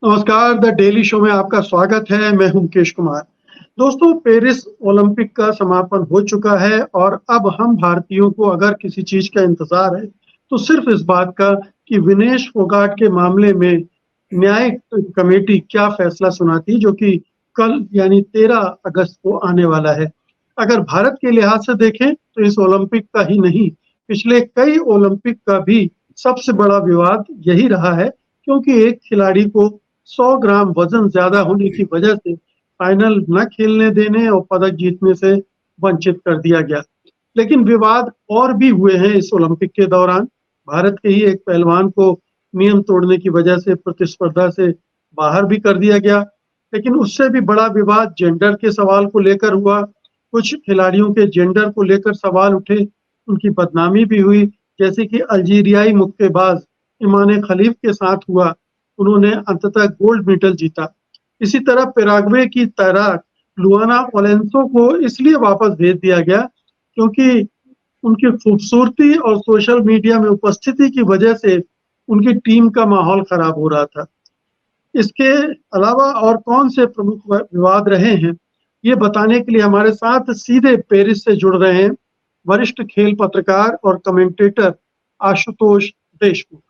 नमस्कार, the daily show में आपका स्वागत है। मैं हूं मुकेश कुमार। दोस्तों, पेरिस ओलंपिक का समापन हो चुका है और अब हम भारतीयों को अगर किसी चीज का इंतजार है तो सिर्फ इस बात का कि विनेश फोगाट के मामले में न्यायिक कमेटी क्या फैसला सुनाती, जो कि कल यानी 13 अगस्त को आने वाला है। अगर भारत के लिहाज से देखें तो इस ओलंपिक का ही नहीं, पिछले कई ओलंपिक का भी सबसे बड़ा विवाद यही रहा है, क्योंकि एक खिलाड़ी को 100 ग्राम वजन ज्यादा होने की वजह से फाइनल न खेलने देने और पदक जीतने से वंचित कर दिया गया। लेकिन विवाद और भी हुए हैं इस ओलंपिक के दौरान। भारत के ही एक पहलवान को नियम तोड़ने की वजह से प्रतिस्पर्धा से बाहर भी कर दिया गया। लेकिन उससे भी बड़ा विवाद जेंडर के सवाल को लेकर हुआ। कुछ खिलाड़ियों के जेंडर को लेकर सवाल उठे, उनकी बदनामी भी हुई, जैसे कि अल्जीरियाई मुक्केबाज इमाने खलीफ के साथ हुआ। उन्होंने अंततः गोल्ड मेडल जीता। इसी तरह पैराग्वे की तैराक लुआना ओलेंसो को इसलिए वापस भेज दिया गया क्योंकि उनकी खूबसूरती और सोशल मीडिया में उपस्थिति की वजह से उनकी टीम का माहौल खराब हो रहा था। इसके अलावा और कौन से प्रमुख विवाद रहे हैं, ये बताने के लिए हमारे साथ सीधे पेरिस से जुड़ रहे हैं वरिष्ठ खेल पत्रकार और कमेंटेटर आशुतोष देशमुख।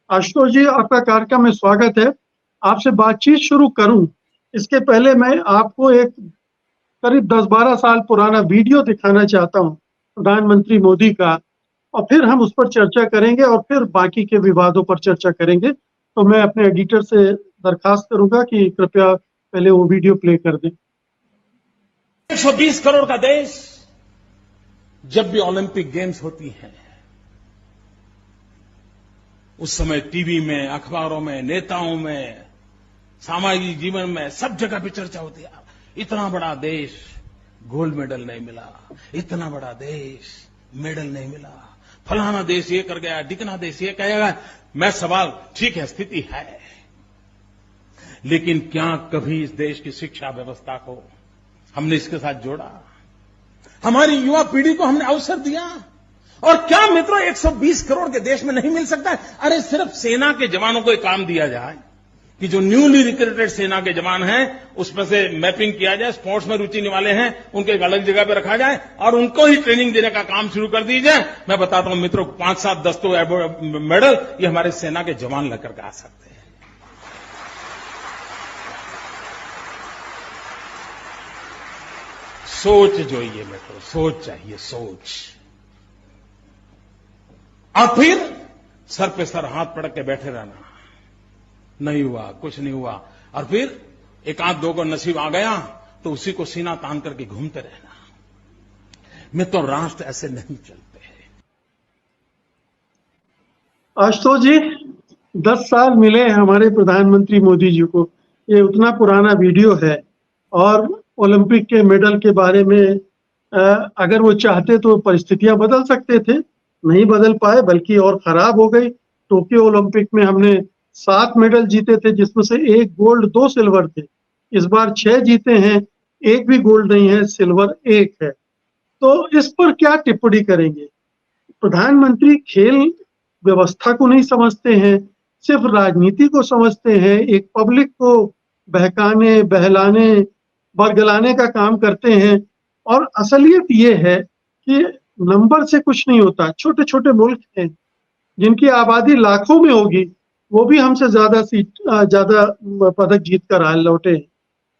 आशुतोष जी, आपका कार्यक्रम में स्वागत है। आपसे बातचीत शुरू करूं इसके पहले मैं आपको एक करीब 10-12 साल पुराना वीडियो दिखाना चाहता हूं प्रधानमंत्री मोदी का, और फिर हम उस पर चर्चा करेंगे और फिर बाकी के विवादों पर चर्चा करेंगे। तो मैं अपने एडिटर से दरखास्त करूंगा कि कृपया पहले वो वीडियो प्ले कर दें। 120 करोड़ का देश, जब भी ओलंपिक गेम्स होती हैं उस समय टीवी में, अखबारों में, नेताओं में, सामाजिक जीवन में सब जगह पे चर्चा होती है। इतना बड़ा देश गोल्ड मेडल नहीं मिला, इतना बड़ा देश मेडल नहीं मिला, फलाना देश ये कर गया, ढिकना देश ये कहेगा। मैं सवाल, ठीक है स्थिति है, लेकिन क्या कभी इस देश की शिक्षा व्यवस्था को हमने इसके साथ जोड़ा? हमारी युवा पीढ़ी को हमने अवसर दिया? और क्या मित्रों 120 करोड़ के देश में नहीं मिल सकता है? अरे सिर्फ सेना के जवानों को एक काम दिया जाए कि जो न्यूली रिक्रूटेड सेना के जवान हैं उसमें से मैपिंग किया जाए, स्पोर्ट्स में रुचि वाले हैं उनको एक अलग जगह पे रखा जाए और उनको ही ट्रेनिंग देने का काम शुरू कर दी जाए। मैं बताता हूं मित्रों, 5, 7, 10 तो मेडल ये हमारे सेना के जवान लेकर के आ सकते हैं। सोच जो ये मित्रों, सोच चाहिए, सोच। और फिर सर पे सर हाथ पटक के बैठे रहना, नहीं हुआ, कुछ नहीं हुआ, और फिर एक आध दो को नसीब आ गया तो उसी को सीना तान करके घूमते रहना। मित्रों, राष्ट्र ऐसे नहीं चलते हैं। आशुतोष जी, 10 साल मिले हमारे प्रधानमंत्री मोदी जी को। ये उतना पुराना वीडियो है और ओलंपिक के मेडल के बारे में अगर वो चाहते तो परिस्थितियां बदल सकते थे, नहीं बदल पाए, बल्कि और खराब हो गई। टोक्यो ओलंपिक में हमने 7 मेडल जीते थे, जिसमें से 1 गोल्ड 2 सिल्वर थे। इस बार 6 जीते हैं, 1 भी गोल्ड नहीं है, सिल्वर 1 है। तो इस पर क्या टिप्पणी करेंगे? प्रधानमंत्री खेल व्यवस्था को नहीं समझते हैं, सिर्फ राजनीति को समझते हैं, एक पब्लिक को बहकाने, बहलाने, बरगलाने का काम करते हैं। और असलियत ये है कि नंबर से कुछ नहीं होता। छोटे छोटे मुल्क हैं जिनकी आबादी लाखों में होगी, वो भी हमसे ज्यादा पदक जीत कर आ लौटे।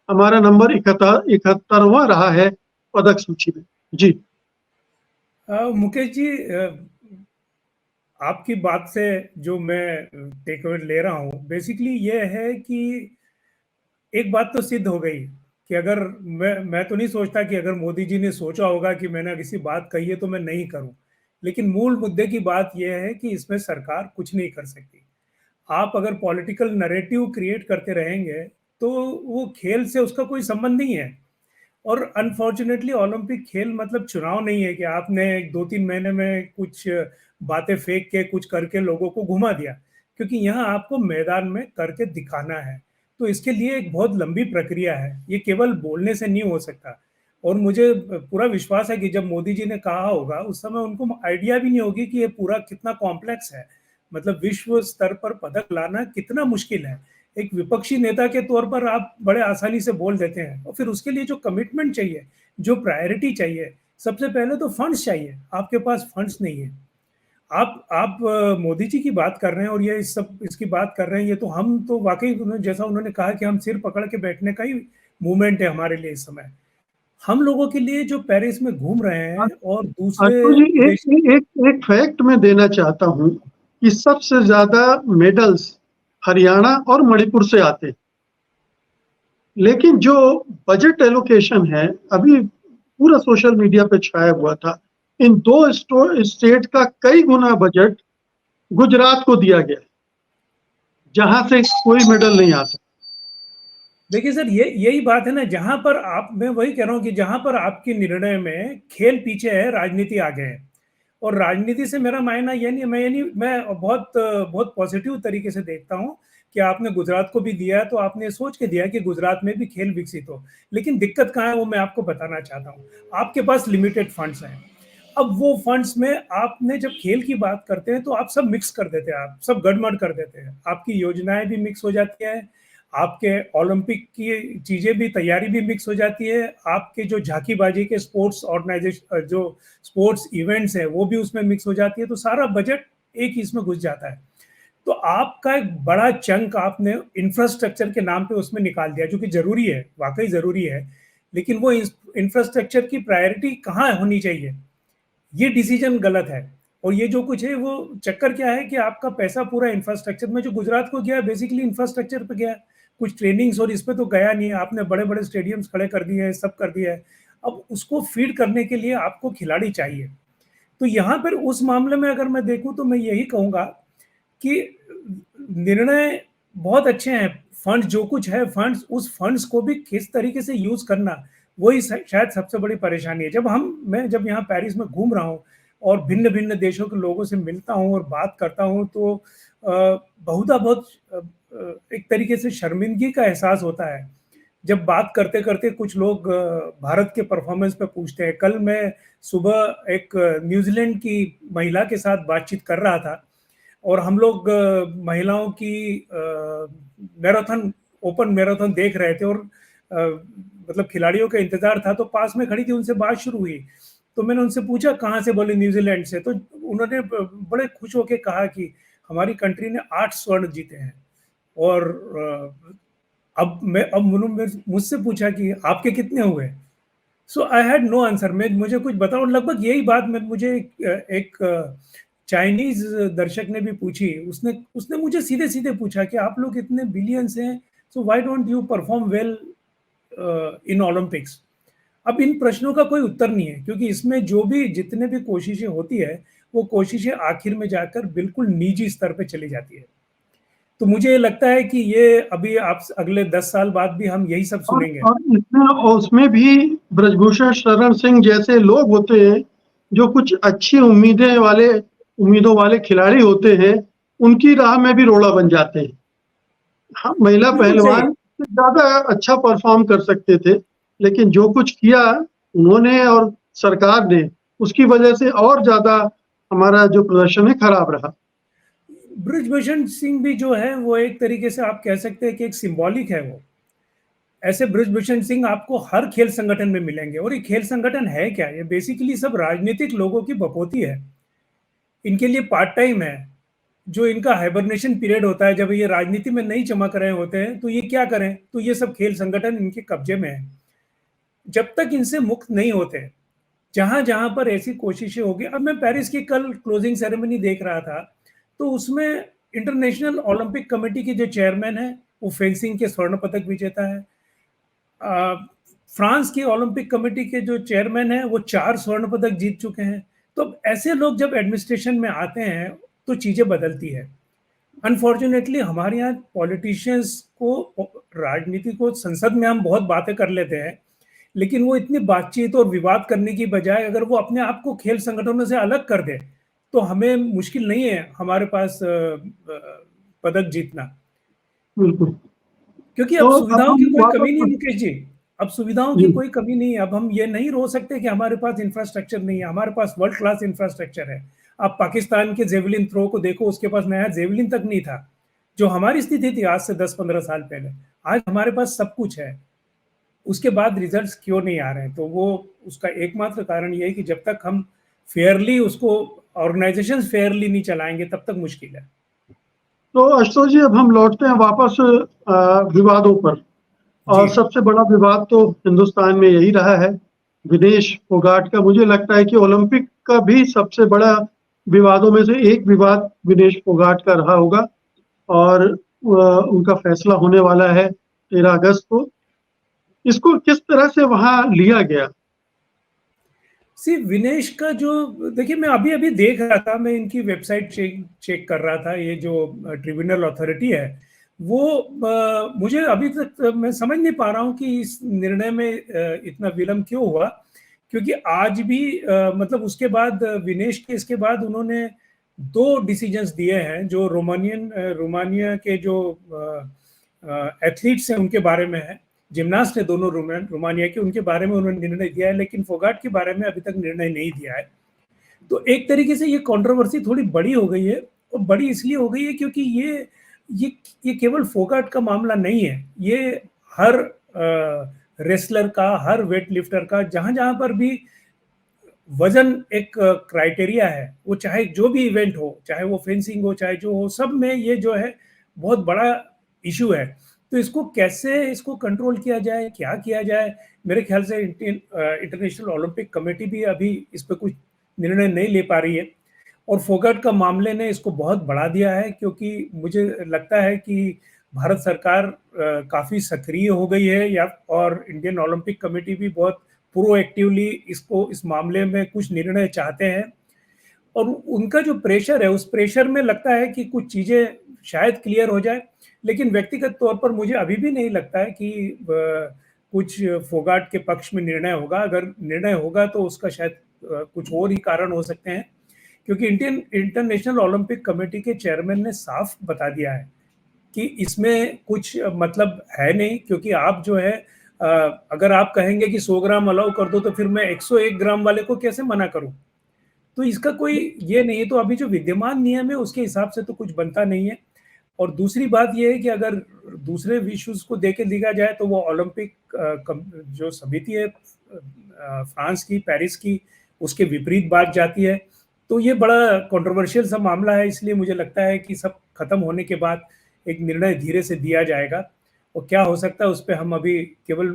हमारा नंबर 71वां रहा है पदक सूची में। जी मुकेश जी, आपकी बात से जो मैं टेक अवे ले रहा हूँ बेसिकली ये है कि एक बात तो सिद्ध हो गई कि अगर मैं तो नहीं सोचता कि अगर मोदी जी ने सोचा होगा कि मैंने किसी बात कही है तो मैं नहीं करूं, लेकिन मूल मुद्दे की बात यह है कि इसमें सरकार कुछ नहीं कर सकती। आप अगर पॉलिटिकल नैरेटिव क्रिएट करते रहेंगे तो वो खेल से उसका कोई संबंध नहीं है। और अनफॉर्चुनेटली ओलंपिक खेल मतलब चुनाव नहीं है कि आपने 2-3 महीने में कुछ बातें फेंक के कुछ करके लोगों को घुमा दिया, क्योंकि यहाँ आपको मैदान में करके दिखाना है। तो इसके लिए एक बहुत लंबी प्रक्रिया है, ये केवल बोलने से नहीं हो सकता। और मुझे पूरा विश्वास है कि जब मोदी जी ने कहा होगा उस समय उनको आइडिया भी नहीं होगी कि ये पूरा कितना कॉम्प्लेक्स है। मतलब विश्व स्तर पर पदक लाना कितना मुश्किल है। एक विपक्षी नेता के तौर पर आप बड़े आसानी से बोल देते हैं, और फिर उसके लिए जो कमिटमेंट चाहिए, जो प्रायोरिटी चाहिए, सबसे पहले तो फंड्स चाहिए। आपके पास फंड्स नहीं है। आप मोदी जी की बात कर रहे हैं और ये इसकी बात कर रहे हैं, ये तो हम तो वाकई जैसा उन्होंने कहा कि हम सिर पकड़ के बैठने का ही मूवमेंट है हमारे लिए इस समय। हम लोगों के लिए जो पेरिस में घूम रहे हैं और दूसरे अतुल जी, एक फैक्ट मैं देना चाहता हूं कि सबसे ज्यादा मेडल्स हरियाणा और मणिपुर से आते हैं, लेकिन जो बजट एलोकेशन है अभी पूरा सोशल मीडिया पे छाया हुआ था, इन दो स्टेट का कई गुना बजट गुजरात को दिया गया, जहां से कोई मेडल नहीं आता। देखिए सर, यही बात है ना, जहां पर मैं वही कह रहा हूं कि जहां पर आपके निर्णय में खेल पीछे है, राजनीति आगे है। और राजनीति से मेरा मायना ये नहीं, मैं बहुत बहुत पॉजिटिव तरीके से देखता हूं कि आपने गुजरात को भी दिया, तो आपने सोच के दिया कि गुजरात में भी खेल विकसित हो। लेकिन दिक्कत कहाँ है वो मैं आपको बताना चाहता हूँ। आपके पास लिमिटेड फंड्स हैं। अब वो फंड्स में आपने जब खेल की बात करते हैं तो आप सब मिक्स कर देते हैं, आप सब गड़बड़ कर देते हैं। आपकी योजनाएं भी मिक्स हो जाती है, आपके ओलंपिक की चीजें भी, तैयारी भी मिक्स हो जाती है, आपके जो झांकीबाजी के स्पोर्ट्स ऑर्गेनाइजेशन, जो स्पोर्ट्स इवेंट्स है, वो भी उसमें मिक्स हो जाती है। तो सारा बजट एक ही इसमें घुस जाता है। तो आपका एक बड़ा चंक आपने इंफ्रास्ट्रक्चर के नाम पे उसमें निकाल दिया, जो कि जरूरी है, वाकई जरूरी है। लेकिन वो इंफ्रास्ट्रक्चर की प्रायोरिटी कहाँ होनी चाहिए, ये डिसीजन गलत है। और ये जो कुछ है वो चक्कर क्या है कि आपका पैसा पूरा इंफ्रास्ट्रक्चर में, जो गुजरात को गया बेसिकली इंफ्रास्ट्रक्चर पे गया, कुछ ट्रेनिंग्स और इस पे तो गया नहीं है। आपने बड़े बड़े स्टेडियम्स खड़े कर दिए हैं, सब कर दिया है। अब उसको फीड करने के लिए आपको खिलाड़ी चाहिए। तो यहाँ पर उस मामले में अगर मैं देखूं तो मैं यही कहूंगा कि निर्णय बहुत अच्छे हैं। फंड जो कुछ है, फंड्स, उस फंड्स को भी किस तरीके से यूज करना, वही शायद सबसे बड़ी परेशानी है। मैं जब यहाँ पेरिस में घूम रहा हूँ और भिन्न भिन्न देशों के लोगों से मिलता हूँ और बात करता हूँ, तो बहुत एक तरीके से शर्मिंदगी का एहसास होता है जब बात करते करते कुछ लोग भारत के परफॉर्मेंस पे पूछते हैं। कल मैं सुबह एक न्यूजीलैंड की महिला के साथ बातचीत कर रहा था और हम लोग महिलाओं की मैराथन, ओपन मैराथन देख रहे थे और मतलब खिलाड़ियों का इंतजार था। तो पास में खड़ी थी, उनसे बात शुरू हुई। तो मैंने उनसे पूछा कहाँ से, बोले न्यूजीलैंड से। तो उन्होंने बड़े खुश होकर कहा कि हमारी कंट्री ने 8 स्वर्ण जीते हैं। और अब उन्होंने मुझसे पूछा कि आपके कितने हुए। सो आई हैड नो आंसर। मुझे कुछ बताओ। लगभग यही बात मुझे एक चाइनीज दर्शक ने भी पूछी। उसने मुझे सीधे सीधे पूछा कि आप लोग इतने बिलियंस हैं, so why don't you perform well in Olympics. अब इन प्रश्नों का कोई उत्तर नहीं है, क्योंकि इसमें जो भी जितने भी कोशिशें होती है, वो कोशिशें आखिर में जाकर बिल्कुल निजी स्तर पे चली जाती है। तो मुझे लगता है कि ये अभी आप अगले 10 साल बाद भी हम यही सब सुनेंगे। और उसमें भी ब्रजभूषण शरण सिंह जैसे लोग होते हैं जो कुछ अच्छी उम्मीदों वाले खिलाड़ी होते हैं, उनकी राह में भी रोड़ा बन जाते हैं। हाँ, महिला पहलवान ज्यादा अच्छा परफॉर्म कर सकते थे, लेकिन जो कुछ किया उन्होंने और सरकार ने, उसकी वजह से और ज्यादा हमारा जो प्रदर्शन है खराब रहा। ब्रजभूषण सिंह भी जो है वो एक तरीके से आप कह सकते हैं कि एक सिंबॉलिक है। वो ऐसे ब्रजभूषण सिंह आपको हर खेल संगठन में मिलेंगे। और ये खेल संगठन है क्या? ये बेसिकली सब राजनीतिक लोगों की बपोती है। इनके लिए पार्ट टाइम है। जो इनका हाइबरनेशन पीरियड होता है, जब ये राजनीति में नहीं चमक रहे होते हैं, तो ये क्या करें? तो ये सब खेल संगठन इनके कब्जे में है। जब तक इनसे मुक्त नहीं होते, जहां जहां पर ऐसी कोशिशें होगी। अब मैं पेरिस की कल क्लोजिंग सेरेमनी देख रहा था, तो उसमें इंटरनेशनल ओलंपिक कमेटी के जो चेयरमैन है, वो फेंसिंग के स्वर्ण पदक विजेता है। फ्रांस की ओलंपिक कमेटी के जो चेयरमैन है, वो 4 स्वर्ण पदक जीत चुके हैं। तो ऐसे लोग जब एडमिनिस्ट्रेशन में आते हैं तो चीजें बदलती है। अनफॉर्चुनेटली हमारे यहाँ पॉलिटिशियंस को, राजनीति को, संसद में हम बहुत बातें कर लेते हैं, लेकिन वो इतनी बातचीत और विवाद करने की बजाय अगर वो अपने आप को खेल संगठनों से अलग कर दे, तो हमें मुश्किल नहीं है हमारे पास पदक जीतना। बिल्कुल, क्योंकि अब सुविधाओं की कोई कमी नहीं मुकेश जी। अब सुविधाओं की कोई कमी नहीं है। अब हम ये नहीं रो सकते कि हमारे पास इंफ्रास्ट्रक्चर नहीं है। हमारे पास वर्ल्ड क्लास इंफ्रास्ट्रक्चर है। आप पाकिस्तान के जेवलिन थ्रो को देखो, उसके पास नया जेवलिन तक नहीं था। जो हमारी स्थिति थी आज से 10-15 साल पहले, आज हमारे पास सब कुछ है, उसके बाद रिजल्ट्स क्यों नहीं आ रहे हैं? तो वो उसका एकमात्र कारण ये है कि जब तक हम फेयरली उसको ऑर्गेनाइजेशन फेयरली नहीं चलाएंगे तब तक मुश्किल है। तो आशुतोष जी, अब हम लौटते हैं वापस विवादों पर। और सबसे बड़ा विवाद तो हिंदुस्तान में यही रहा है, विनेश फोगाट का। मुझे लगता है कि ओलंपिक का भी सबसे बड़ा विवादों में से एक विवाद विनेश फोगाट का रहा होगा, और उनका फैसला होने वाला है 13 अगस्त को। इसको किस तरह से वहां लिया गया? विनेश का जो, देखिए मैं अभी अभी देख रहा था, मैं इनकी वेबसाइट चेक कर रहा था, ये जो ट्रिब्यूनल अथॉरिटी है वो मुझे अभी तक मैं समझ नहीं पा रहा हूँ कि इस निर्णय में इतना विलंब क्यों हुआ, क्योंकि आज भी मतलब उसके बाद विनेश के इसके बाद उन्होंने 2 डिसीजंस दिए हैं जो रोमानिया के जो एथलीट्स हैं उनके बारे में है, जिम्नास्ट है दोनों रोमानिया के, उनके बारे में उन्होंने निर्णय दिया है, लेकिन फोगाट के बारे में अभी तक निर्णय नहीं दिया है। तो एक तरीके से ये कंट्रोवर्सी थोड़ी बड़ी हो गई है, और बड़ी इसलिए हो गई है क्योंकि ये केवल फोगाट का मामला नहीं है, ये हर रेसलर का, हर वेट लिफ्टर का, जहां जहां पर भी वजन एक क्राइटेरिया है, वो चाहे जो भी इवेंट हो, चाहे वो फेंसिंग हो, चाहे जो हो, सब में ये जो है बहुत बड़ा इशू है। तो इसको कैसे इसको कंट्रोल किया जाए, क्या किया जाए, मेरे ख्याल से इंटरनेशनल ओलंपिक कमेटी भी अभी इस पर कुछ निर्णय नहीं ले पा रही है। और फोगाट का मामले ने इसको बहुत बढ़ा दिया है, क्योंकि मुझे लगता है कि भारत सरकार काफ़ी सक्रिय हो गई है, और इंडियन ओलंपिक कमेटी भी बहुत प्रोएक्टिवली इस मामले में कुछ निर्णय चाहते हैं। और उनका जो प्रेशर है, उस प्रेशर में लगता है कि कुछ चीज़ें शायद क्लियर हो जाए, लेकिन व्यक्तिगत तौर पर मुझे अभी भी नहीं लगता है कि कुछ फोगाट के पक्ष में निर्णय होगा। अगर निर्णय होगा तो उसका शायद कुछ और ही कारण हो सकते हैं, क्योंकि इंटरनेशनल ओलंपिक कमेटी के चेयरमैन ने साफ बता दिया है कि इसमें कुछ मतलब है नहीं, क्योंकि आप जो है अगर आप कहेंगे कि 100 ग्राम अलाउ कर दो तो फिर मैं 101 ग्राम वाले को कैसे मना करूं? तो इसका कोई ये नहीं है। तो अभी जो विद्यमान नियम है उसके हिसाब से तो कुछ बनता नहीं है। और दूसरी बात ये है कि अगर दूसरे इश्यूज को देख के देखा जाए तो वो ओलंपिक जो समिति है फ्रांस की, पेरिस की, उसके विपरीत बात जाती है। तो ये बड़ा कंट्रोवर्शियल सा मामला है, इसलिए मुझे लगता है कि सब खत्म होने के बाद एक निर्णय धीरे से दिया जाएगा। और क्या हो सकता है उस पर हम अभी केवल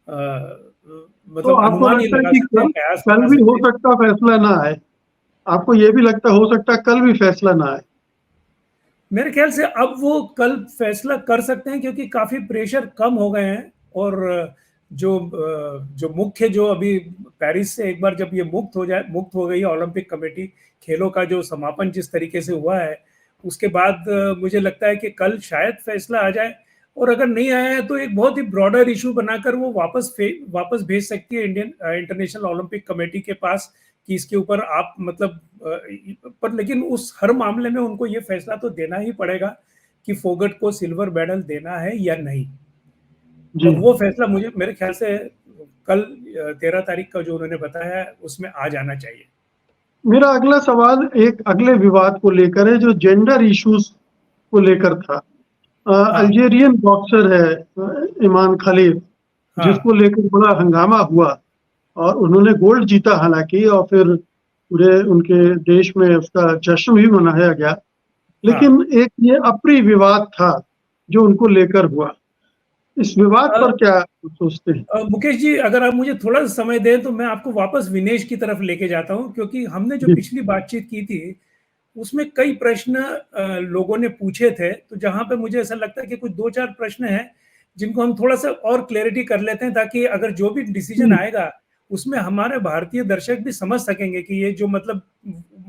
मतलब अनुमान ही लगा सकते हैं। कल भी हो सकता फैसला ना आए, आपको ये भी लगता हो सकता है कल भी फैसला ना आए? मेरे ख्याल से अब वो कल फैसला कर सकते हैं, क्योंकि काफी प्रेशर कम हो गए हैं। और जो मुख्य जो अभी पेरिस से एक बार जब ये मुक्त हो गई ओलंपिक कमेटी, खेलों का जो समापन जिस तरीके से हुआ है, उसके बाद मुझे लगता है कि कल शायद फैसला आ जाए। और अगर नहीं आया है तो एक बहुत ही ब्रॉडर इशू बनाकर वो वापस भेज सकती है इंटरनेशनल ओलंपिक कमेटी के पास कि इसके ऊपर आप मतलब पर, लेकिन उस हर मामले में उनको ये फैसला तो देना ही पड़ेगा कि फोगाट को सिल्वर मेडल देना है या नहीं। और वो फैसला मेरे ख्याल से कल 13 तारीख का जो उन्होंने बताया है उसमें आ जाना चाहिए। मेरा अगला सवाल एक अगले विवाद को लेकर है, जो जेंडर इश्यूज को लेकर था। अल्जेरियन बॉक्सर है इमान खलीफ, जिसको लेकर बड़ा हंगामा हुआ, और उन्होंने गोल्ड जीता हालांकि, और फिर पूरे उनके देश में उसका जश्न भी मनाया गया। लेकिन एक ये अप्रिय विवाद था जो उनको लेकर हुआ। इस विवाद पर क्या सोचते हैं? मुकेश जी, अगर आप मुझे थोड़ा सा समय दें तो मैं आपको वापस विनेश की तरफ लेके जाता हूं, क्योंकि हमने जो पिछली बातचीत की थी उसमें कई प्रश्न लोगों ने पूछे थे। तो जहां पे मुझे ऐसा लगता है कि कुछ 2-4 प्रश्न हैं जिनको हम थोड़ा सा और क्लैरिटी कर लेते हैं, ताकि अगर जो भी डिसीजन आएगा उसमें हमारे भारतीय दर्शक भी समझ सकेंगे कि ये जो मतलब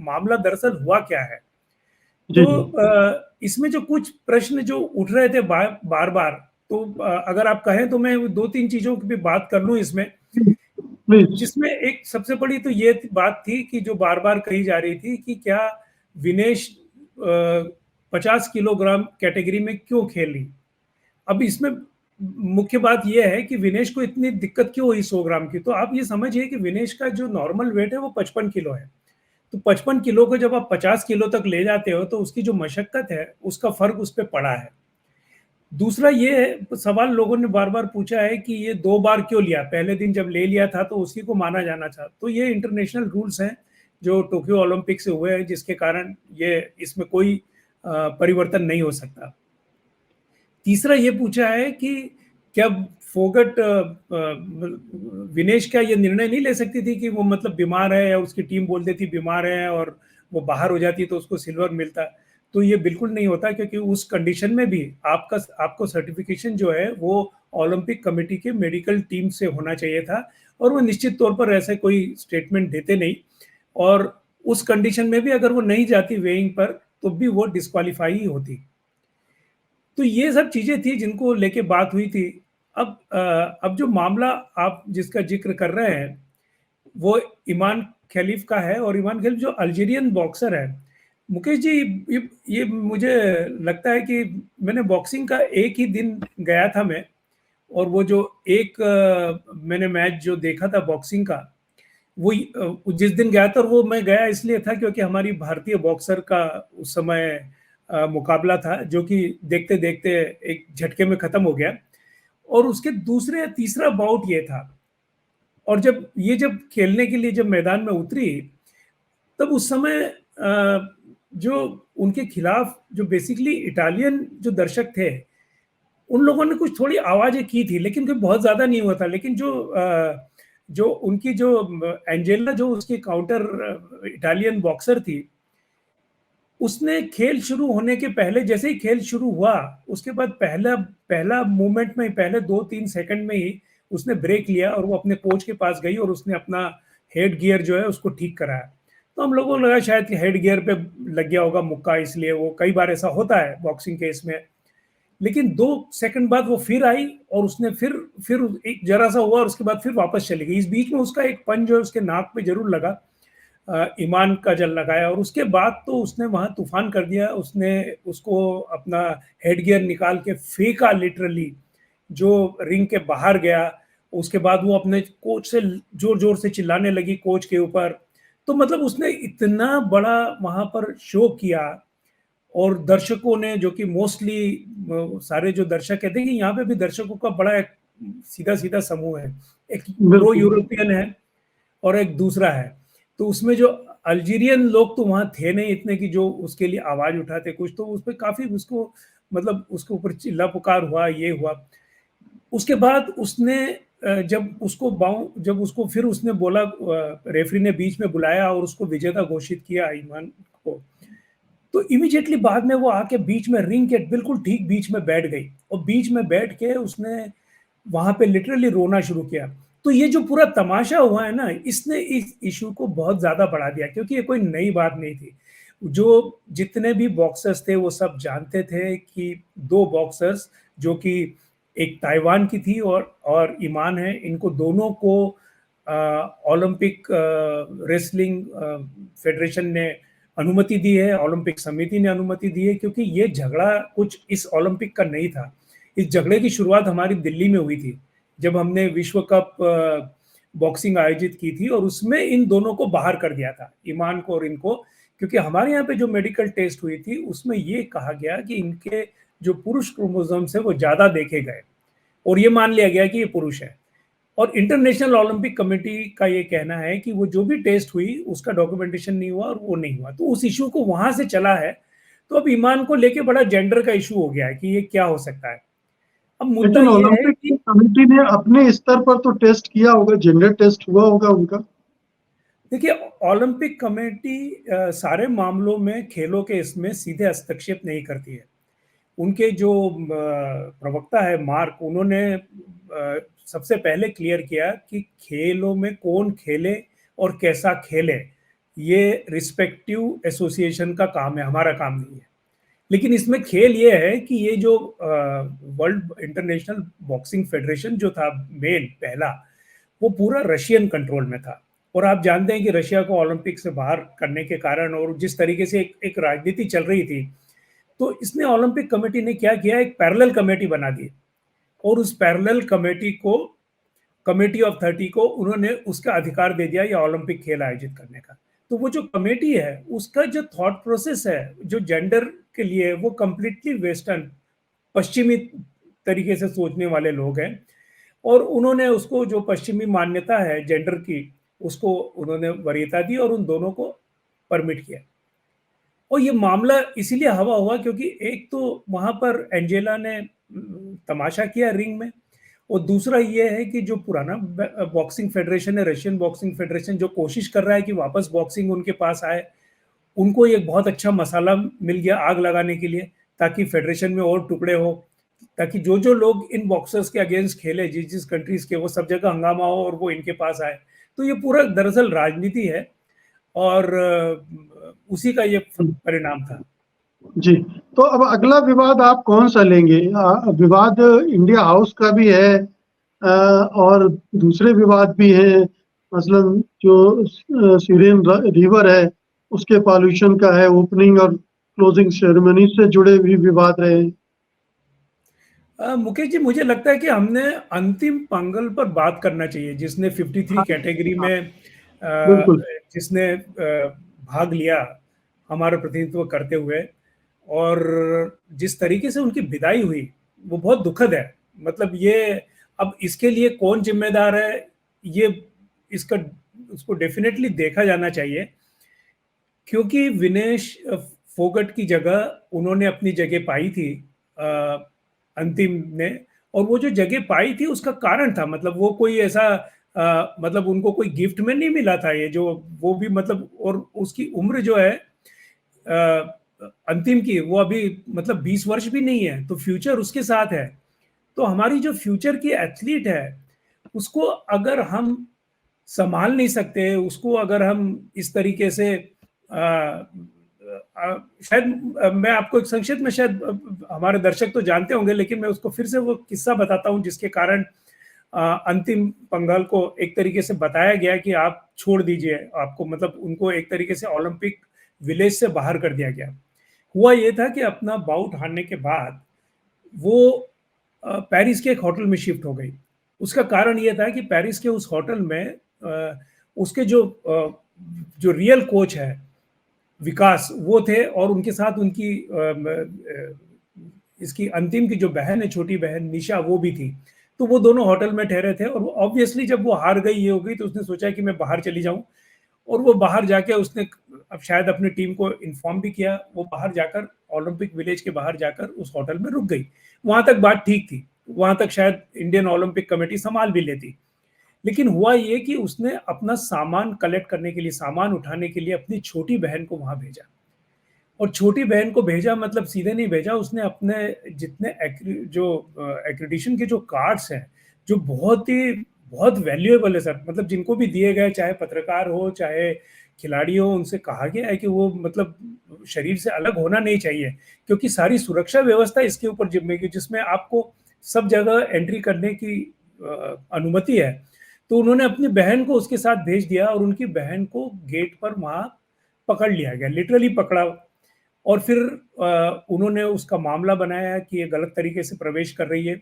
मामला दरअसल हुआ क्या है। तो इसमें जो कुछ प्रश्न जो उठ रहे थे बार बार, तो अगर आप कहें तो मैं 2-3 चीजों की भी बात कर लूं इसमें, जिसमें एक सबसे बड़ी तो ये बात थी कि जो बार बार कही जा रही थी कि क्या विनेश 50 किलोग्राम कैटेगरी में क्यों खेली। अब इसमें मुख्य बात यह है कि विनेश को इतनी दिक्कत क्यों हुई 100 ग्राम की। तो आप ये समझिए कि विनेश का जो नॉर्मल वेट है वो 55 किलो है। तो 55 किलो को जब आप 50 किलो तक ले जाते हो तो उसकी जो मशक्कत है उसका फर्क उस पर पड़ा है। दूसरा ये सवाल लोगों ने बार बार पूछा है कि ये 2 बार क्यों लिया, पहले दिन जब ले लिया था तो उसी को माना जाना था। तो ये इंटरनेशनल रूल्स हैं जो टोक्यो ओलंपिक से हुए हैं, जिसके कारण ये इसमें कोई परिवर्तन नहीं हो सकता। तीसरा ये पूछा है कि क्या फोगट विनेश क्या ये निर्णय नहीं ले सकती थी कि वो मतलब बीमार है, या उसकी टीम बोल देती बीमार है और वो बाहर हो जाती तो उसको सिल्वर मिलता। तो ये बिल्कुल नहीं होता, क्योंकि उस कंडीशन में भी आपको सर्टिफिकेशन जो है वो ओलंपिक कमेटी के मेडिकल टीम से होना चाहिए था, और वो निश्चित तौर पर ऐसे कोई स्टेटमेंट देते नहीं। और उस कंडीशन में भी अगर वो नहीं जाती वेइंग पर तो भी वो डिस्क्वालीफाई ही होती। तो ये सब चीजें थी जिनको लेके बात हुई थी। अब जो मामला आप जिसका जिक्र कर रहे हैं वो ईमान खलीफ का है, और ईमान खलीफ जो अल्जीरियन बॉक्सर है। मुकेश जी, ये मुझे लगता है कि मैंने बॉक्सिंग का एक ही दिन गया था मैं, और वो जो एक मैंने मैच जो देखा था बॉक्सिंग का, वो जिस दिन गया था, और वो मैं गया इसलिए था क्योंकि हमारी भारतीय बॉक्सर का उस समय मुकाबला था, जो कि देखते देखते एक झटके में खत्म हो गया। और उसके दूसरे या तीसरा बाउट ये था, और जब खेलने के लिए जब मैदान में उतरी, तब उस समय जो उनके खिलाफ जो बेसिकली इटालियन जो दर्शक थे, उन लोगों ने कुछ थोड़ी आवाजें की थी, लेकिन कोई बहुत ज्यादा नहीं हुआ था। लेकिन जो उनकी जो एंजेला, जो उसकी काउंटर इटालियन बॉक्सर थी, उसने खेल शुरू होने के पहले, जैसे ही खेल शुरू हुआ उसके बाद पहला मूवमेंट में, पहले 2-3 सेकंड में ही उसने ब्रेक लिया और वो अपने कोच के पास गई और उसने अपना हेड गियर जो है उसको ठीक कराया। तो हम लोगों को लगा शायद कि हेड गियर पे लग गया होगा मुक्का, इसलिए वो, कई बार ऐसा होता है बॉक्सिंग केस में। लेकिन 2 सेकंड बाद वो फिर आई और उसने फिर एक जरा सा हुआ और उसके बाद फिर वापस चली गई। इस बीच में उसका एक पंच जो है उसके नाक पे जरूर लगा, ईमान का जल लगाया, और उसके बाद तो उसने वहां तूफान कर दिया। उसने उसको अपना हेड गियर निकाल के फेंका लिटरली, जो रिंग के बाहर गया। उसके बाद वो अपने कोच से जोर जोर से चिल्लाने लगी, कोच के ऊपर। तो मतलब उसने इतना बड़ा वहां पर शो किया, और दर्शकों ने, जो कि मोस्टली सारे जो दर्शक कहते हैं कि यहाँ पे भी दर्शकों का बड़ा एक सीधा सीधा समूह है, एक प्रो यूरोपियन है और एक दूसरा है। तो उसमें जो अल्जीरियन लोग तो वहां थे नहीं इतने कि जो उसके लिए आवाज उठाते कुछ, तो उस पर काफी उसको मतलब उसके ऊपर चिल्ला पुकार हुआ, ये हुआ। उसके बाद उसने जब उसको फिर उसने बोला, रेफरी ने बीच में बुलाया और उसको विजेता घोषित किया ईमान को, तो इमीडिएटली बाद में वो आके बीच में, रिंग के बिल्कुल ठीक बीच में बैठ गई, और बीच में बैठ के उसने वहां पे लिटरली रोना शुरू किया। तो ये जो पूरा तमाशा हुआ है ना, इसने इस इशू को बहुत ज्यादा बढ़ा दिया, क्योंकि ये कोई नई बात नहीं थी। जो जितने भी बॉक्सर्स थे वो सब जानते थे कि 2 बॉक्सर्स, जो कि एक ताइवान की थी और ईमान है, इनको दोनों को ओलंपिक रेसलिंग फेडरेशन ने अनुमति दी है, ओलंपिक समिति ने अनुमति दी है, क्योंकि ये झगड़ा कुछ इस ओलंपिक का नहीं था। इस झगड़े की शुरुआत हमारी दिल्ली में हुई थी, जब हमने विश्व कप बॉक्सिंग आयोजित की थी, और उसमें इन दोनों को बाहर कर दिया था, ईमान को और इनको। क्योंकि हमारे यहाँ पे जो मेडिकल टेस्ट हुई थी उसमें ये कहा गया कि इनके जो पुरुष क्रोमोसोम्स है वो ज्यादा देखे गए, और ये मान लिया गया कि ये पुरुष है। और इंटरनेशनल ओलंपिक कमेटी का ये कहना है कि वो जो भी टेस्ट हुई उसका डॉक्यूमेंटेशन नहीं हुआ और वो नहीं हुआ, तो उस इशू को वहां से चला है। तो अब ईमान को लेके बड़ा जेंडर का इशू हो गया है कि ये क्या हो सकता है। अब मुद्दा लेकिन ये है ओलंपिक कि कमेटी ने अपने स्तर पर तो टेस्ट किया होगा, जेंडर टेस्ट हुआ होगा उनका। देखिए, ओलंपिक कमेटी सारे मामलों में खेलों के इसमें सीधे हस्तक्षेप नहीं करती है। उनके जो प्रवक्ता है मार्क, उन्होंने सबसे पहले क्लियर किया कि खेलों में कौन खेले और कैसा खेले ये रिस्पेक्टिव एसोसिएशन का काम है, हमारा काम नहीं है। लेकिन इसमें खेल ये है कि ये जो वर्ल्ड इंटरनेशनल बॉक्सिंग फेडरेशन जो था मेन पहला, वो पूरा रशियन कंट्रोल में था। और आप जानते हैं कि रशिया को ओलंपिक से बाहर करने के कारण, और जिस तरीके से एक राजनीति चल रही थी, तो इसने ओलंपिक कमेटी ने क्या किया, एक पैरेलल कमेटी बना दी, और उस पैरेलल कमेटी को, कमेटी ऑफ 30 को, उन्होंने उसका अधिकार दे दिया ये ओलंपिक खेल आयोजित करने का। तो वो जो कमेटी है उसका जो थॉट प्रोसेस है जो जेंडर के लिए, वो कंप्लीटली वेस्टर्न, पश्चिमी तरीके से सोचने वाले लोग हैं। और उन्होंने उसको, जो पश्चिमी मान्यता है जेंडर की, उसको उन्होंने वरीयता दी और उन दोनों को परमिट किया। और ये मामला इसीलिए हवा हुआ क्योंकि एक तो वहां पर एंजेला ने तमाशा किया रिंग में, और दूसरा ये है कि जो पुराना बॉक्सिंग फेडरेशन है, रशियन बॉक्सिंग फेडरेशन, जो कोशिश कर रहा है कि वापस बॉक्सिंग उनके पास आए, उनको एक बहुत अच्छा मसाला मिल गया आग लगाने के लिए, ताकि फेडरेशन में और टुकड़े हो, ताकि जो जो लोग इन बॉक्सर्स के अगेंस्ट खेले, जिस जिस कंट्रीज के, वो सब जगह हंगामा हो और वो इनके पास आए। तो ये पूरा दरअसल राजनीति है, और उसी का ये परिणाम था। जी, तो अब अगला विवाद आप कौन सा लेंगे? विवाद इंडिया हाउस का भी है और दूसरे विवाद भी हैं, मसलन जो सीरियन रिवर है उसके पॉल्यूशन का है, ओपनिंग और क्लोजिंग सेरेमनी से जुड़े भी विवाद रहे। मुकेश जी, मुझे लगता है कि हमने अंतिम पंगल पर बात करना चाहिए, जिसने 53 कैटेगरी में बिल्कुल। जिसने भाग लिया हमारा प्रतिनिधित्व करते हुए, और जिस तरीके से उनकी विदाई हुई वो बहुत दुखद है। मतलब ये, अब इसके लिए कौन जिम्मेदार है, ये इसका उसको डेफिनेटली देखा जाना चाहिए, क्योंकि विनेश फोगट की जगह उन्होंने अपनी जगह पाई थी अंतिम में, और वो जो जगह पाई थी उसका कारण था, मतलब वो कोई ऐसा मतलब उनको कोई गिफ्ट में नहीं मिला था ये, जो वो भी मतलब, और उसकी उम्र जो है अंतिम की, वो अभी मतलब 20 वर्ष भी नहीं है, तो फ्यूचर उसके साथ है। तो हमारी जो फ्यूचर की एथलीट है उसको अगर हम संभाल नहीं सकते, उसको अगर हम इस तरीके से शायद मैं आपको एक संक्षिप्त में, शायद हमारे दर्शक तो जानते होंगे, लेकिन मैं उसको फिर से वो किस्सा बताता हूं जिसके कारण अंतिम पंगाल को एक तरीके से बताया गया कि आप छोड़ दीजिए, आपको मतलब उनको एक तरीके से ओलंपिक विलेज से बाहर कर दिया गया। हुआ ये था कि अपना बाउट हारने के बाद वो पेरिस के एक होटल में शिफ्ट हो गई। उसका कारण ये था कि पेरिस के उस होटल में उसके जो रियल कोच है विकास, वो थे, और उनके साथ उनकी इसकी अंतिम की जो बहन है, छोटी बहन निशा, वो भी थी। तो वो दोनों होटल में ठहरे थे, और ऑब्वियसली जब वो हार गई, ये हो गई, तो उसने सोचा कि मैं बाहर चली जाऊं, और वो बाहर जाके उसने अब शायद अपनी टीम को इन्फॉर्म भी किया। वो बाहर जाकर, ओलंपिक विलेज के बाहर जाकर उस होटल में रुक गई। वहां तक बात ठीक थी, वहां तक शायद इंडियन ओलंपिक कमेटी संभाल भी लेती। लेकिन हुआ ये कि उसने अपना सामान कलेक्ट करने के लिए, सामान उठाने के लिए अपनी छोटी बहन को वहां भेजा। और छोटी बहन को भेजा मतलब सीधे नहीं भेजा, उसने अपने जितने जो एक्रेडिशन के जो कार्ड्स हैं, जो बहुत वैल्यूएबल है सर, मतलब जिनको भी दिए गए, चाहे पत्रकार हो चाहे खिलाड़ी हो, उनसे कहा गया है कि वो मतलब शरीर से अलग होना नहीं चाहिए, क्योंकि सारी सुरक्षा व्यवस्था इसके ऊपर जिम्मेगी, जिसमें आपको सब जगह एंट्री करने की अनुमति है। तो उन्होंने अपनी बहन को उसके साथ भेज दिया, और उनकी बहन को गेट पर वहां पकड़ लिया गया, लिटरली पकड़ा। और फिर उन्होंने उसका मामला बनाया कि ये गलत तरीके से प्रवेश कर रही है,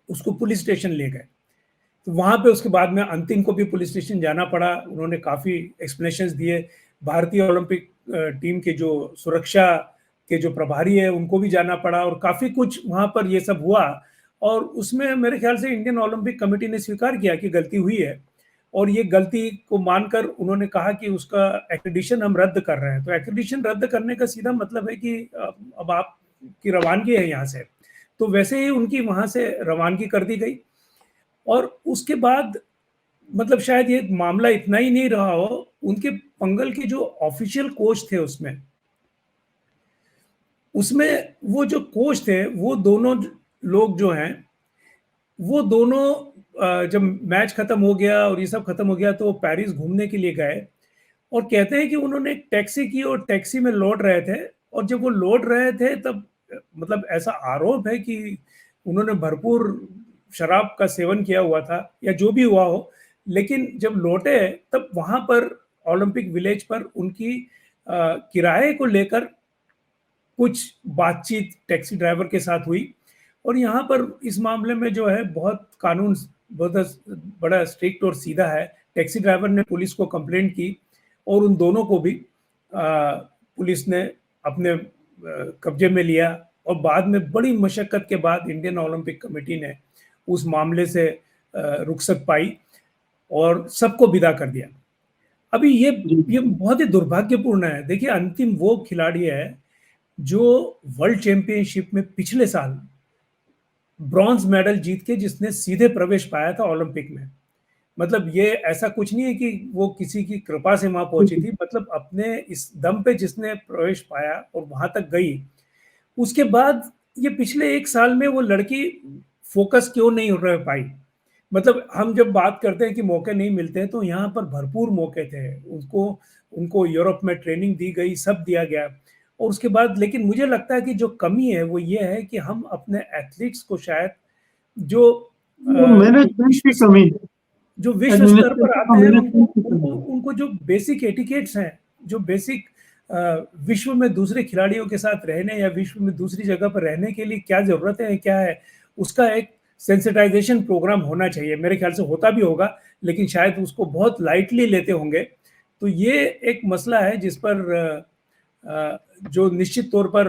उसको पुलिस स्टेशन ले गए। तो वहां पे उसके बाद में अंतिम को भी पुलिस स्टेशन जाना पड़ा। उन्होंने काफी एक्सप्लेनेशंस दिए। भारतीय ओलंपिक टीम के जो सुरक्षा के जो प्रभारी है उनको भी जाना पड़ा, और काफी कुछ वहां पर ये सब हुआ। और उसमें मेरे ख्याल से इंडियन ओलंपिक कमेटी ने स्वीकार किया कि गलती हुई है, और ये गलती को मानकर उन्होंने कहा कि उसका एक्रेडिशन हम रद्द कर रहे हैं। तो एक्रेडिशन रद्द करने का सीधा मतलब है कि अब आपकी रवानगी है यहाँ से। तो वैसे ही उनकी वहां से रवानगी कर दी गई। और उसके बाद मतलब शायद ये मामला इतना ही नहीं रहा हो, उनके पंगल के जो ऑफिशियल कोच थे उसमें वो जो कोच थे, वो दोनों लोग जो हैं, वो दोनों जब मैच खत्म हो गया और ये सब खत्म हो गया, तो वो पेरिस घूमने के लिए गए। और कहते हैं कि उन्होंने एक टैक्सी की और टैक्सी में लौट रहे थे, और जब वो लौट रहे थे तब मतलब ऐसा आरोप है कि उन्होंने भरपूर शराब का सेवन किया हुआ था, या जो भी हुआ हो। लेकिन जब लौटे तब वहां पर ओलंपिक विलेज पर उनकी किराए को लेकर कुछ बातचीत टैक्सी ड्राइवर के साथ हुई। और यहाँ पर इस मामले में जो है बहुत बहुत बड़ा स्ट्रिक्ट और सीधा है। टैक्सी ड्राइवर ने पुलिस को कंप्लेंट की, और उन दोनों को भी पुलिस ने अपने कब्जे में लिया और बाद में बड़ी मशक्कत के बाद इंडियन ओलंपिक कमेटी ने उस मामले से रुखसत पाई और सबको विदा कर दिया। अभी ये बहुत ही दुर्भाग्यपूर्ण है। देखिए, अंतिम वो खिलाड़ी है जो वर्ल्ड चैंपियनशिप में पिछले साल ब्रॉन्ज मेडल जीत के जिसने सीधे प्रवेश पाया था ओलंपिक में। मतलब ये ऐसा कुछ नहीं है कि वो किसी की कृपा से वहां पहुंची थी, मतलब अपने इस दम पे जिसने प्रवेश पाया और वहां तक गई, उसके बाद ये पिछले एक साल में वो लड़की फोकस क्यों नहीं रह पाई। मतलब हम जब बात करते हैं कि मौके नहीं मिलते तो यहाँ पर भरपूर मौके थे, उनको यूरोप में ट्रेनिंग दी गई, सब दिया गया, और उसके बाद लेकिन मुझे लगता है कि जो कमी है वो ये है कि हम अपने एथलीट्स को शायद जो मैनेजमेंट की कमी है, जो विश्व स्तर पर आते हैं उनको जो बेसिक एटिकेट्स हैं, जो बेसिक विश्व में दूसरे खिलाड़ियों के साथ रहने या विश्व में दूसरी जगह पर रहने के लिए क्या जरूरत है, क्या है, उसका एक सेंसिटाइजेशन प्रोग्राम होना चाहिए। मेरे ख्याल से होता भी होगा, लेकिन शायद उसको बहुत लाइटली लेते होंगे। तो ये एक मसला है जिस पर जो निश्चित तौर पर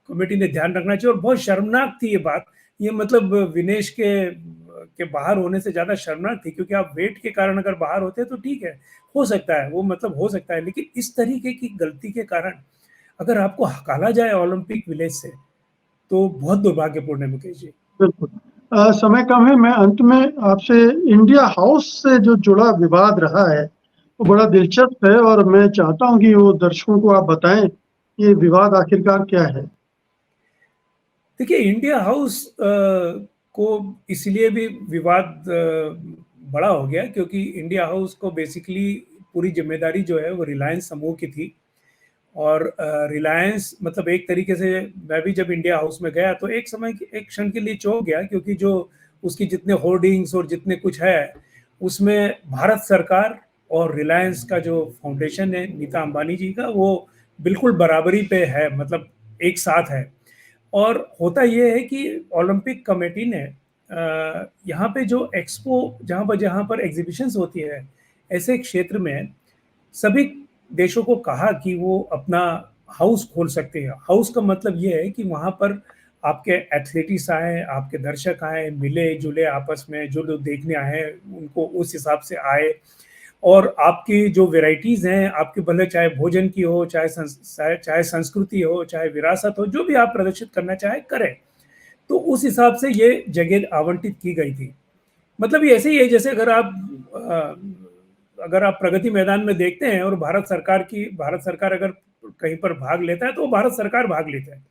कमेटी ने ध्यान रखना चाहिए। और बहुत शर्मनाक थी ये बात, ये मतलब विनेश के बाहर होने से ज्यादा शर्मनाक थी, क्योंकि आप वेट के कारण अगर बाहर होते हैं तो ठीक है, हो सकता है, वो मतलब हो सकता है, लेकिन इस तरीके की गलती के कारण अगर आपको हकाला जाए ओलंपिक विलेज से तो बहुत दुर्भाग्यपूर्ण है मुकेश जी। बिल्कुल। समय कम है, मैं अंत में आपसे इंडिया हाउस से जो जुड़ा विवाद रहा है वो बड़ा दिलचस्प है और मैं चाहता हूं कि वो दर्शकों को आप बताएं ये विवाद आखिरकार क्या है। देखिए, इंडिया हाउस को इसलिए भी विवाद बड़ा हो गया क्योंकि इंडिया हाउस को बेसिकली पूरी जिम्मेदारी जो है वो रिलायंस समूह की थी। और रिलायंस मतलब एक तरीके से मैं भी जब इंडिया हाउस में गया तो एक क्षण के लिए चौंक गया, क्योंकि जो उसकी जितने होर्डिंग्स और जितने कुछ है उसमें भारत सरकार और रिलायंस का जो फाउंडेशन है नीता अंबानी जी का, वो बिल्कुल बराबरी पे है, मतलब एक साथ है। और होता यह है कि ओलंपिक कमेटी ने यहाँ पे जो एक्सपो जहाँ पर एग्जीबिशंस होती है ऐसे क्षेत्र में सभी देशों को कहा कि वो अपना हाउस खोल सकते हैं। हाउस का मतलब ये है कि वहाँ पर आपके एथलीट्स आए, आपके दर्शक आए, मिले जुले आपस में, जो लोग देखने आए उनको उस हिसाब से आए, और आपकी जो वेराइटीज हैं आपके, भले चाहे भोजन की हो, चाहे संस्कृति हो, चाहे विरासत हो, जो भी आप प्रदर्शित करना चाहे करें। तो उस हिसाब से ये जगह आवंटित की गई थी। मतलब ये ऐसे ही है जैसे अगर आप प्रगति मैदान में देखते हैं और भारत सरकार अगर कहीं पर भाग लेता है तो भारत सरकार भाग लेता है।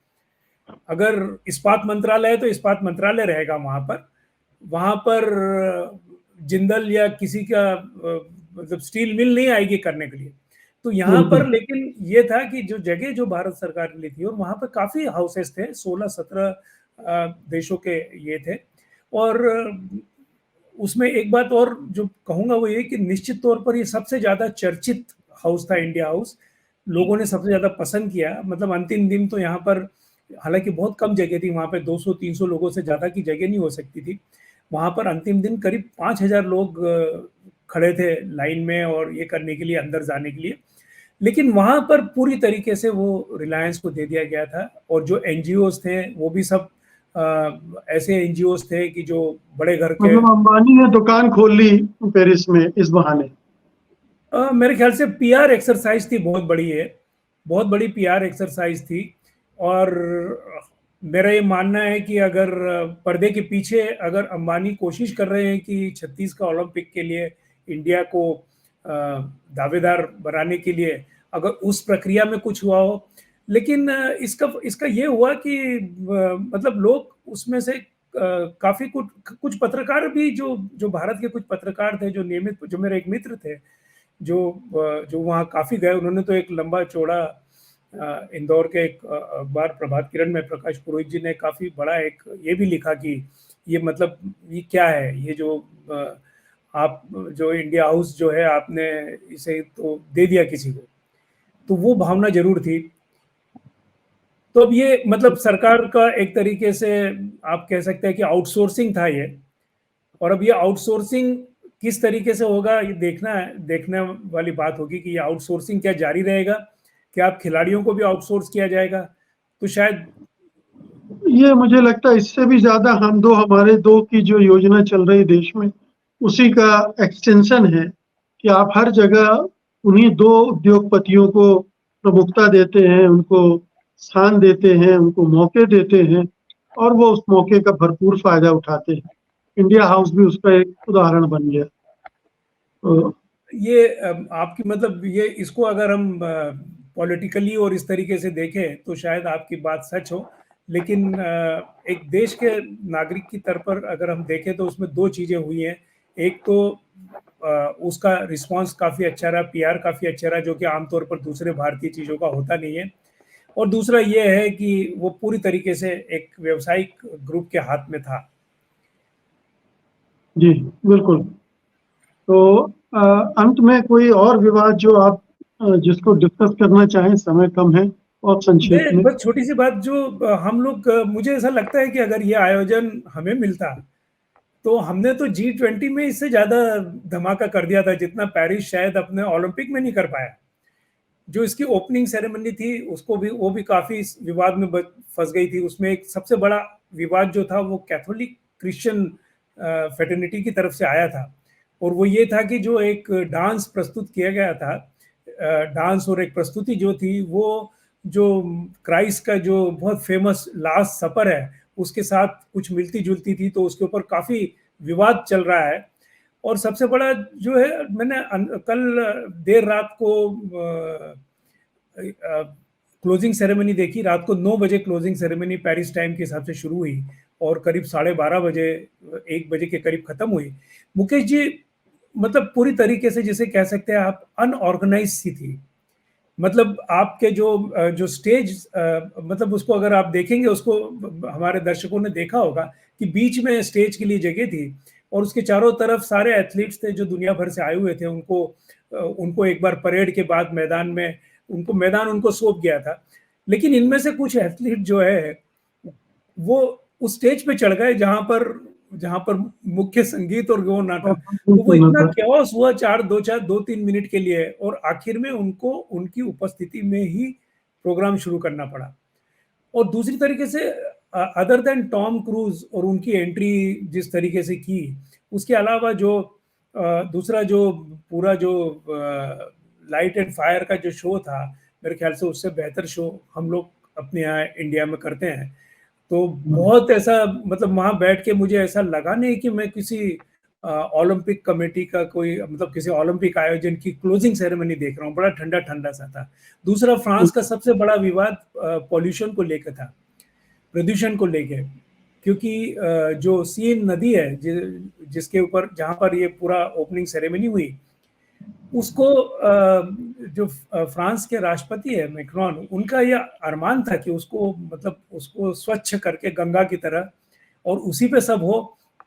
अगर इस्पात मंत्रालय है तो इस्पात मंत्रालय रहेगा वहां पर जिंदल या किसी का मतलब स्टील मिल नहीं आएगी करने के लिए। तो यहाँ पर लेकिन ये था कि जो जगह जो भारत सरकार ने ली थी और वहां पर काफी हाउसेस थे, 16-17 देशों के ये थे। और उसमें एक बात और जो कहूंगा वो ये कि निश्चित तौर पर ये सबसे ज्यादा चर्चित हाउस था इंडिया हाउस, लोगों ने सबसे ज्यादा पसंद किया। मतलब अंतिम दिन तो यहाँ पर हालांकि बहुत कम जगह थी, वहां पर 200-300 लोगों से ज्यादा की जगह नहीं हो सकती थी। वहां पर अंतिम दिन करीब 5000 लोग खड़े थे लाइन में और ये करने के लिए, अंदर जाने के लिए। लेकिन वहां पर पूरी तरीके से वो रिलायंस को दे दिया गया था। और जो एनजीओज थे वो भी सब ऐसे एनजीओज थे कि जो बड़े घर के, मतलब अंबानी ने दुकान खोल ली पेरिस में इस बहाने। मेरे ख्याल से पीआर एक्सरसाइज थी, बहुत बड़ी है, बहुत बड़ी पीआर एक्सरसाइज थी। और मेरा ये मानना है कि अगर पर्दे के पीछे अगर अंबानी कोशिश कर रहे हैं कि 36 का ओलंपिक के लिए इंडिया को दावेदार बनाने के लिए, अगर उस प्रक्रिया में कुछ हुआ हो, लेकिन इसका ये हुआ कि मतलब लोग उसमें से काफी कुछ पत्रकार भी जो भारत के कुछ पत्रकार थे, जो नियमित, जो मेरे एक मित्र थे जो वहाँ काफी गए, उन्होंने तो एक लंबा चौड़ा इंदौर के एक अखबार प्रभात किरण में प्रकाश पुरोहित जी ने काफी बड़ा एक ये भी लिखा कि ये मतलब ये क्या है, ये जो आप जो इंडिया हाउस जो है आपने इसे तो दे दिया किसी को। तो वो भावना जरूर थी। तो अब ये मतलब सरकार का एक तरीके से आप कह सकते हैं कि आउटसोर्सिंग था ये। और अब ये आउटसोर्सिंग किस तरीके से होगा ये देखने वाली बात होगी कि ये आउटसोर्सिंग क्या जारी रहेगा, क्या आप खिलाड़ियों को भी आउटसोर्स किया जाएगा, तो शायद ये मुझे लगता है इससे भी ज्यादा हमारे दो की जो योजना चल रही देश में, उसी का एक्सटेंशन है कि आप हर जगह उन्हीं दो उद्योगपतियों को प्रमुखता देते हैं, उनको स्थान देते हैं, उनको मौके देते हैं और वो उस मौके का भरपूर फायदा उठाते हैं। इंडिया हाउस भी उसका एक उदाहरण बन गया। तो ये आपकी मतलब ये इसको अगर हम पॉलिटिकली और इस तरीके से देखें तो शायद आपकी बात सच हो, लेकिन एक देश के नागरिक की तरफ पर अगर हम देखें तो उसमें दो चीजें हुई हैं। एक तो उसका रिस्पांस काफी अच्छा रहा, पीआर काफी अच्छा रहा, जो कि आमतौर पर दूसरे भारतीय चीजों का होता नहीं है। और दूसरा ये है कि वो पूरी तरीके से एक व्यवसायिक ग्रुप के हाथ में था। जी बिल्कुल। तो अंत में कोई और विवाद जो आप जिसको डिस्कस करना चाहें, समय कम है, और संक्षेप में। बस छोटी सी बात जो हम लोग, मुझे ऐसा लगता है कि अगर ये आयोजन हमें मिलता तो हमने तो G20 में इससे ज्यादा धमाका कर दिया था जितना पेरिस शायद अपने ओलंपिक में नहीं कर पाया। जो इसकी ओपनिंग सेरेमनी थी उसको भी वो भी काफी विवाद में फंस गई थी। उसमें एक सबसे बड़ा विवाद जो था वो कैथोलिक क्रिश्चियन फेटर्निटी की तरफ से आया था, और वो ये था कि जो एक डांस प्रस्तुत किया गया था, डांस और एक प्रस्तुति जो थी वो जो क्राइस्ट का जो बहुत फेमस लास्ट सपर है उसके साथ कुछ मिलती जुलती थी, तो उसके ऊपर काफी विवाद चल रहा है। और सबसे बड़ा जो है, मैंने कल देर रात को क्लोजिंग सेरेमनी देखी। रात को 9 बजे क्लोजिंग सेरेमनी पेरिस टाइम के हिसाब से शुरू हुई और करीब 12:30 बजे 1 बजे के करीब खत्म हुई। मुकेश जी, मतलब पूरी तरीके से जिसे कह सकते हैं आप अनऑर्गेनाइज सी थी। मतलब आपके जो स्टेज, मतलब उसको अगर आप देखेंगे, उसको हमारे दर्शकों ने देखा होगा कि बीच में स्टेज के लिए जगह थी और उसके चारों तरफ सारे एथलीट्स थे जो दुनिया भर से आए हुए थे। उनको एक बार परेड के बाद मैदान उनको सौंप गया था। लेकिन इनमें से कुछ एथलीट जो है वो उस स्टेज पे चढ़ गए जहां पर मुख्य संगीत और वो नाटक, तो वो इतना कैओस हुआ 2-3 मिनट के लिए, और आखिर में उनको उनकी उपस्थिति में ही प्रोग्राम शुरू करना पड़ा। और दूसरी तरीके से अदर देन टॉम क्रूज और उनकी एंट्री जिस तरीके से की, उसके अलावा जो दूसरा जो पूरा जो लाइट एंड फायर का जो शो था, मेरे ख्याल से उससे बेहतर शो हम लोग अपने यहाँ इंडिया में करते हैं। तो बहुत ऐसा, मतलब वहां बैठ के मुझे ऐसा लगा नहीं कि मैं किसी ओलंपिक कमेटी का कोई, मतलब किसी ओलंपिक आयोजन की क्लोजिंग सेरेमनी देख रहा हूँ। बड़ा ठंडा ठंडा सा था। दूसरा, फ्रांस का सबसे बड़ा विवाद पॉल्यूशन को लेकर था, प्रदूषण को लेकर, क्योंकि जो सीन नदी है जिसके ऊपर जहां पर ये पूरा ओपनिंग सेरेमनी हुई, उसको जो फ्रांस के राष्ट्रपति है मैक्रोन, उनका यह अरमान था कि उसको स्वच्छ करके गंगा की तरह, और उसी पे सब हो।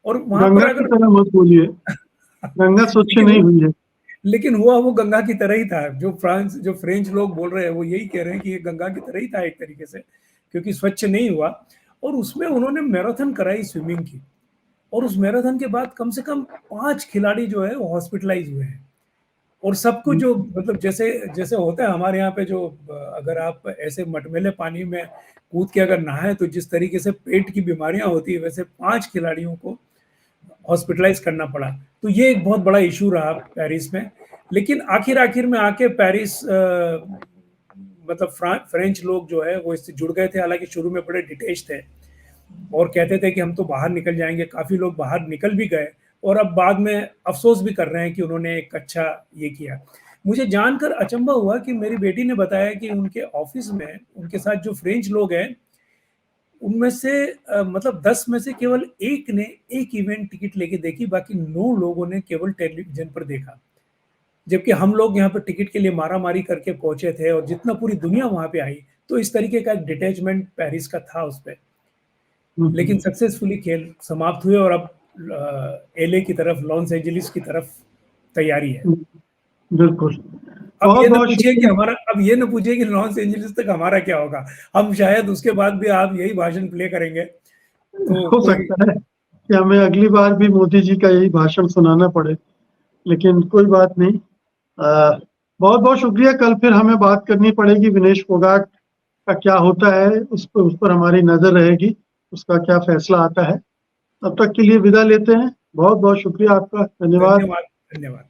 और वहां पर अगर मत बोलिए, गंगा स्वच्छ नहीं हुई है, लेकिन हुआ वो गंगा की तरह ही था। जो फ्रेंच लोग बोल रहे हैं वो यही कह रहे हैं कि ये गंगा की तरह ही था एक तरीके से, क्योंकि स्वच्छ नहीं हुआ। और उसमें उन्होंने मैराथन कराई स्विमिंग की, और उस मैराथन के बाद कम से कम 5 खिलाड़ी जो है वो हॉस्पिटलाइज हुए हैं। और सबको जो, मतलब जैसे होता है हमारे यहाँ पे, जो अगर आप ऐसे मटमैले पानी में कूद के अगर नहाए तो जिस तरीके से पेट की बीमारियां होती है, वैसे 5 खिलाड़ियों को हॉस्पिटलाइज करना पड़ा। तो ये एक बहुत बड़ा इशू रहा पेरिस में। लेकिन आखिर में आके पेरिस, मतलब फ्रेंच लोग जो है वो इससे जुड़ गए थे। हालांकि शुरू में बड़े डिटेच थे और कहते थे कि हम तो बाहर निकल जाएंगे। काफी लोग बाहर निकल भी गए और अब बाद में अफसोस भी कर रहे हैं कि उन्होंने एक अच्छा ये किया। मुझे जानकर अचंभा हुआ कि मेरी बेटी ने बताया कि उनके ऑफिस में उनके साथ जो फ्रेंच लोग हैं, उनमें से मतलब 10 में से केवल एक ने एक इवेंट टिकट लेके देखी, बाकी 9 लोगों ने केवल टेलीविजन पर देखा। जबकि हम लोग यहाँ पर टिकट के लिए मारामारी करके पहुंचे थे और जितना पूरी दुनिया वहां पे आई, तो इस तरीके का एक डिटैचमेंट पेरिस का था उस पर। लेकिन सक्सेसफुली खेल समाप्त हुए और अब एलए की तरफ, लॉस एंजलिस की तरफ तैयारी है। बिल्कुल। अब ये न पूछिए कि लॉस एंजलिस तक हमारा क्या होगा। हम शायद उसके बाद भी आप यही भाषण प्ले करेंगे, तो हो सकता है कि हमें अगली बार भी मोदी जी का यही भाषण सुनाना पड़े। लेकिन कोई बात नहीं। बहुत बहुत शुक्रिया। कल फिर हमें बात करनी पड़ेगी, विनेश फोगाट का क्या होता है उस पर हमारी नजर रहेगी, उसका क्या फैसला आता है। तब तक के लिए विदा लेते हैं। बहुत बहुत शुक्रिया आपका। धन्यवाद। धन्यवाद। धन्यवाद।